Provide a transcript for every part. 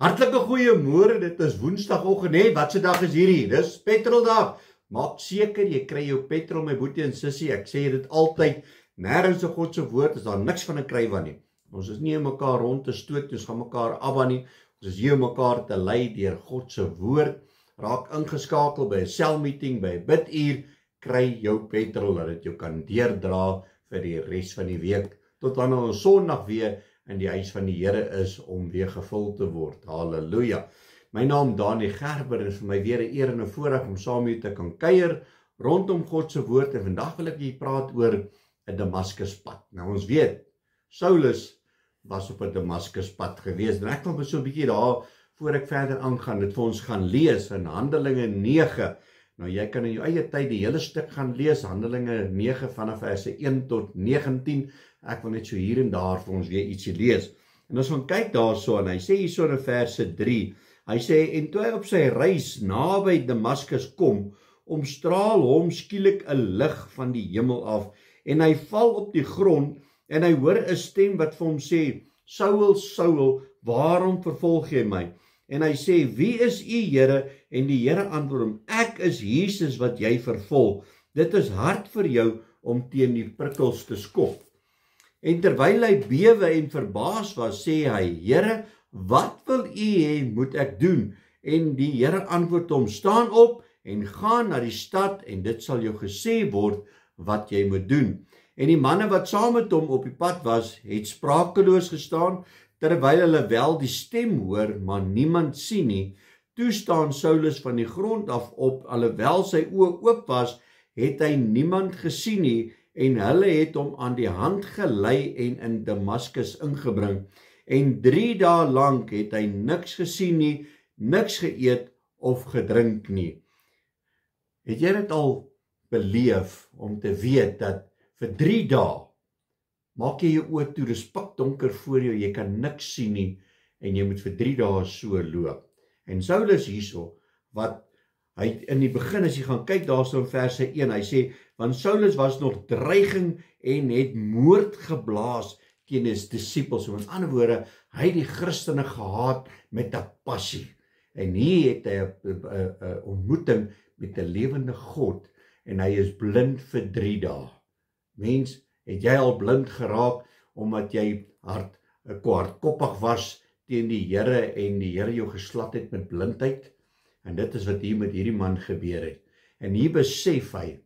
Hartlike goeiemôre, dit is Woensdagoggend, nee, wat se dag is hierdie? Dis petroldag. Maak seker jy kry jou petrol, my boetie en sussie. Ek sê dit altyd, nêrens in God se woord is daar niks van 'n krywan nie. Ons is nie in mekaar rond te stoot, ons gaan mekaar abba nie. Ons is hier om mekaar te lei deur God se woord. Raak ingeskakel by 'n selmeeting, by 'n biduur, kry jou petrol dat dit jou kan deurdra vir die res van die week tot wanneer ons Sondag weer in die huis van die Here is om weer gevul te word. Halleluja. My naam Danie Gerber en vir my weer 'n eer en 'n voorreg om saam met te kan kuier rondom God se woord. En vandag wil ek hier praat oor 'n Damaskuspad. Nou ons weet Saulus was op 'n Damaskuspad gewees. En ek wil so 'n bietjie daar voor ek verder aangaan dit vir ons gaan lees in Handelinge 9. Nou jy kan in jou eie tyd die hele stuk gaan lees, Handelinge 9 vanaf verse 1 tot 19. Ek wil net so hier en daar vir ons weer ietsie lees. En as ons kyk daarso en hy sê hierso in verse 3, hy sê en toe hy op sy reis naby Damaskus kom, omstraal hom skielik 'n lig van die hemel af en hy val op die grond en hy hoor 'n stem wat vir hom sê, Saul, Saul, waarom vervolg jy my? En hy sê, wie is u, Here? En die Here antwoord hom, ek is Jesus wat jy vervolg. Dit is hard vir jou om teen die prikkels te skop. En terwyl hy bewe en verbaas was, sê hy, Here, wat wil u hê moet ek doen? En die Here antwoord hom, staan op en gaan na die stad en dit sal jou gesê word wat jy moet doen. En die manne wat saam met hom op die pad was, het sprakeloos gestaan, terwyl hulle wel die stem hoor, maar niemand sien nie. Toe staan Saulus van die grond af op, alhoewel sy oë oop was, het hy niemand gesien nie, en hulle het hom aan die hand gelei en in Damaskus ingebring. En 3 dae lank het hy niks gesien nie, niks geëet of gedrink nie. Het jy dit al beleef om te weet dat vir 3 dae maak jy jou oë toe, dis pikdonker voor jou, jy kan niks sien nie en jy moet vir 3 dae so loop. En Saulus hierso, wat hy in die begin as jy gaan kyk daarso in verse 1, hy sê, want Saulus was nog dreiging en het moord geblaas teen sy disippels. So met ander woorde, hy het die Christene gehaat met 'n passie. En hier het hy 'n ontmoeting met 'n lewende God en hy is blind vir 3 dae. Mens, het jy al blind geraak omdat jy hardkoppig was teen die Here en die Here jou geslat het met blindheid? En dit is wat hier met hierdie man gebeur het. En hier besef hy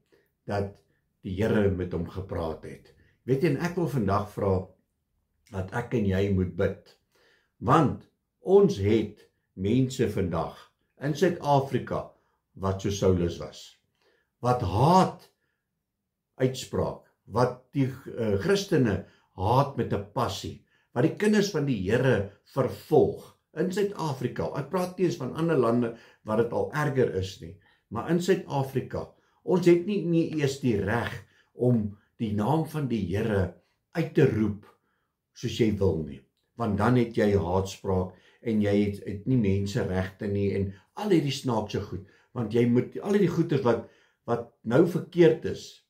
dat die Here met hom gepraat het. Weet jy, en ek wil vandag vra dat ek en jy moet bid. Want ons het mense vandag in Suid-Afrika wat so Saulus was. Wat haat uitspraak, wat die Christene haat met 'n passie, wat die kinders van die Here vervolg in Suid-Afrika. Ek praat nie eens van ander lande waar dit al erger is nie, maar in Suid-Afrika, ons het nie eers die reg om die naam van die Here uit te roep soos jy wil nie, want dan het jy haatspraak en jy het nie menseregte nie en al hierdie snaakse goed, want jy moet al hierdie goeders wat nou verkeerd is,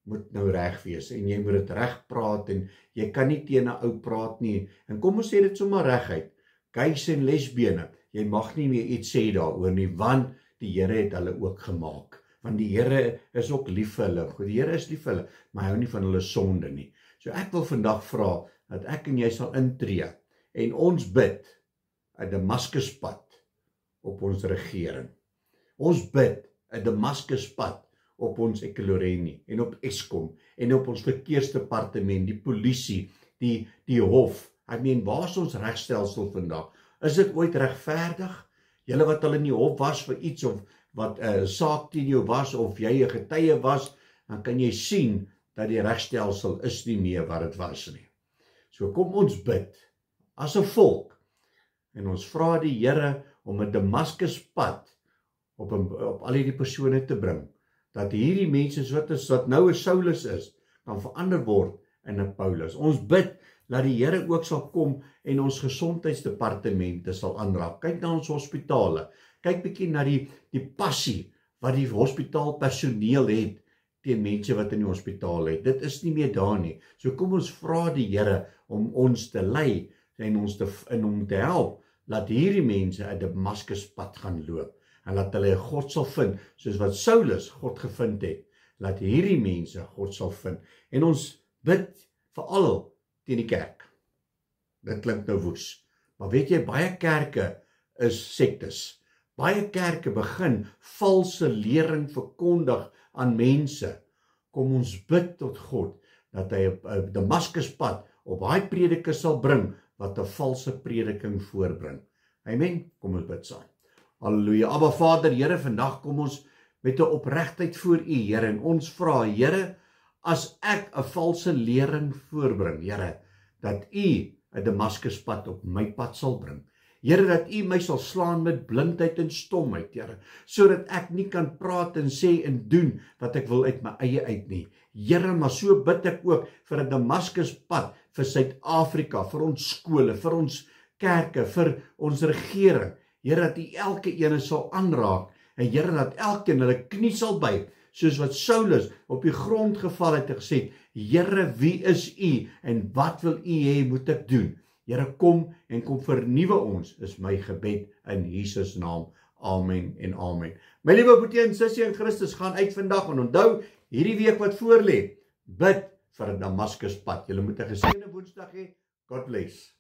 moet nou reg wees en jy moet dit reg praat en jy kan nie teen 'n ou praat nie. En kom ons sê dit sommer reguit, gays en lesbiene, jy mag nie meer iets sê daaroor nie, want die Here het hulle ook gemaak. Want die Here is ook lief vir hulle. Die Here is lief vir hulle, maar hy hou nie van hulle sonde nie. So ek wil vandag vra dat ek en jy sal intree en ons bid 'n Damaskuspad op ons regering. Ons bid 'n Damaskuspad op ons Ekurhuleni en op Eskom en op ons verkeersdepartement, die polisie, die hof. Ek meen, waar is ons regstelsel vandag? Is dit ooit regverdig? Julle wat al in die hof was vir iets of wat 'n saak teen jou was of jy 'n getuie was, dan kan jy sien dat die regstelsel is nie meer wat dit was nie. So kom ons bid as 'n volk en ons vra die Here om 'n Damaskuspad op al hierdie persone te bring, dat hierdie mense wat nou 'n Saulus is, kan verander word in 'n Paulus. Ons bid dat die Here ook sal kom en ons gesondheidsdepartemente sal aanraak. Kyk na ons hospitale, kyk bietjie na die passie wat die hospitaalpersoneel het teen mense wat in die hospitaal het. Dit is nie meer daar nie. So kom ons vra die Here om ons te lei en om te help laat hierdie mense 'n Damaskuspad gaan loop en laat hulle God sal vind, soos wat Saulus God gevind het. Laat hierdie mense God sal vind. En ons bid veral teen die kerk. Dit klink nou woes. Maar weet jy, baie kerke is sektes. Baie kerke begin valse lering verkondig aan mense. Kom ons bid tot God, dat hy 'n Damaskuspad op daai prediker sal bring, wat 'n valse prediking voorbring. Amen, kom ons bid saam. Halleluja, Abba Vader, Here, vandag kom ons met 'n opregtheid voor U, Here, en ons vra, Here, as ek 'n valse lering voorbring, Here, dat U 'n Damaskuspad op my pad sal bring. Here, dat U my sal slaan met blindheid en stomheid, Here, sodat ek nie kan praat en sê en doen wat ek wil uit my eie uit nie. Here, maar so bid ek ook vir 'n Damaskuspad vir Suid-Afrika, vir ons skole, vir ons kerke, vir ons regering. Here, dat U elke ene sal aanraak en Here, dat elkeen hulle knie sal buig, soos wat Saulus op die grond geval het en gesê, Here, wie is U en wat wil U hê moet ek doen? Here, kom en kom vernuwe ons, is my gebed in Jesus naam. Amen en amen. My liewe broer en sussie in Christus, gaan uit vandag en onthou, hierdie week wat voor lê, bid vir 'n Damaskuspad. Julle moet 'n geseënde Woensdag hê. God bless.